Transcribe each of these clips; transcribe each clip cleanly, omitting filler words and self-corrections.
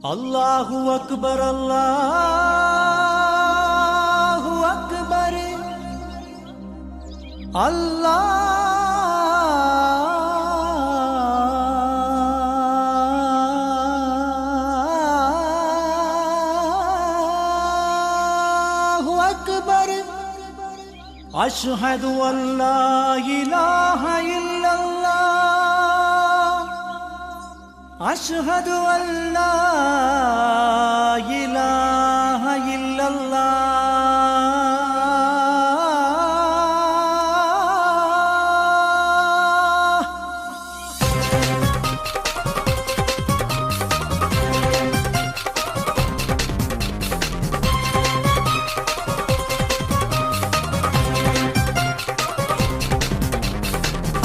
അല്ലാഹു അക്ബർ അല്ലാഹു അക്ബർ അല്ലാഹു അക്ബർ അശ്ഹദു അല്ലാ ഇലാഹ ഇല്ലല്ലാഹ് അശ്ഹദു അല്ലാ ഇലാഹ ഇല്ലല്ലാഹ്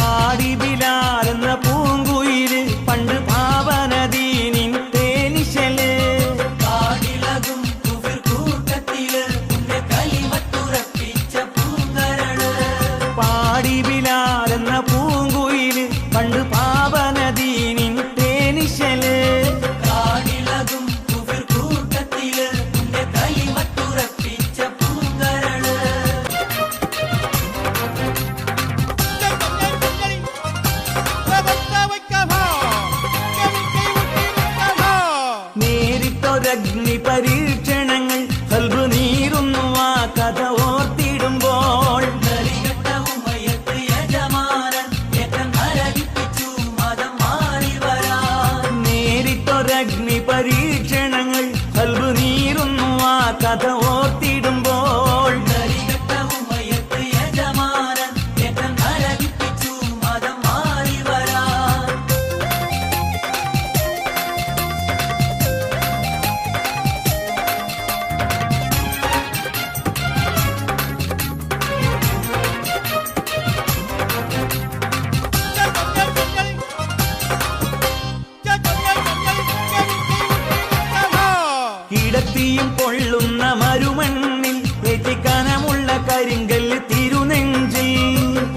ആടി ബിലാൽ എന്ന പൂങ്കുയില് പണ്ട് പാവനദീനിൻ തേനിശല് കാടിളകും കുഫിർ കൂട്ടത്തില് പുണ്യ കലിമത്തുറപ്പിച്ച പൂങ്കരള് പാടി ബിലാൽ എന്ന പൂങ്കുയില് പണ്ട് പാവനദീനിൻ തേനിശല് കാടിളകും കുഫിർ കൂട്ടത്തില് പുണ്യ കലിമത്തുറപ്പിച്ച പൂങ്കരള് നേരിട്ടൊരഗ്നി പരീക്ഷണങ്ങൾ കൽബ് നീറുന്നു ആ കഥ ഓർത്തിടുമ്പോൾ നേരിട്ടൊരഗ്നി പരീക്ഷണങ്ങൾ കൽബ് നീറുന്നു ആ കഥ ഓർത്തിടുമ്പോൾ കിടത്തിയും പൊള്ളുന്ന മരുമണ്ണിൽ ഏറ്റിക്കനമുള്ള കരിങ്കല്ല് തിരുനെഞ്ചിൽ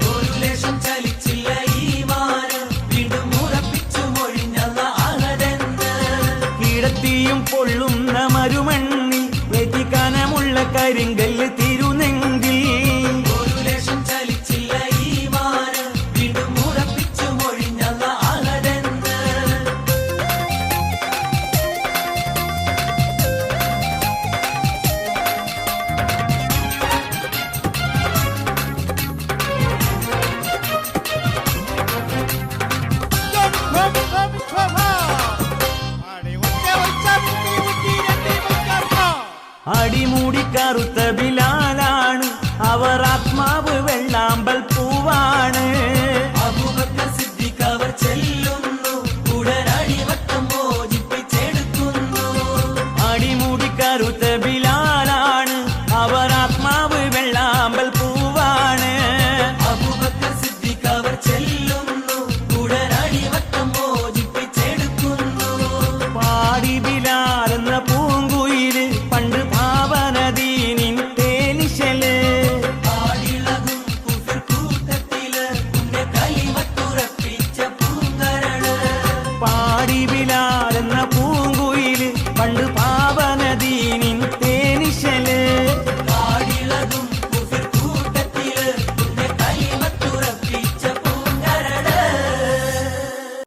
ഒരു ലേശം ചലിച്ചില്ല ഈമാന് വീണ്ടും ഉറപ്പിച്ചു മൊഴിഞ്ഞല്ല അഹദെന്ന് കിടത്തിയും പൊള്ളുന്ന മരുമണ്ണിൽ ഏറ്റിക്കനമുള്ള കരിങ്കല്ല് തിരുനെഞ്ചിൽ ഒരു ലേശം ചലിച്ചില്ല ഈമാന് വീണ്ടും ഉറപ്പിച്ചു മൊഴിഞ്ഞല്ല അഹദെന്ന് അടിമൂടി കറുത്ത ബിലാലാണ് അവർ ആത്മാവ് വെള്ളാമ്പൽ പൂവാണ് അബൂബക്കർ സിദ്ദീഖ് അവർ ചെല്ലുന്നു ഉടനടിവട്ടം മോചിപ്പിച്ചെടുക്കുന്നു അടിമൂടി കറുത്ത ബിലാലാണ് അവർ ആത്മാവ് വെള്ളാമ്പൽ പൂവാണ് അബൂബക്കർ സിദ്ദീഖ് അവർ ചെല്ലുന്നു ഉടനടിവട്ടം മോചിപ്പിച്ചെടുക്കുന്നു പാടി ബിലാൽ എന്ന പൂങ്കുയില് പണ്ട് പാവനദീനിൻ തേനിശല് കാടിളകും കുഫിർ കൂട്ടത്തില് പുണ്യ കലിമത്തുറപ്പിച്ച പൂങ്കരള് പാടി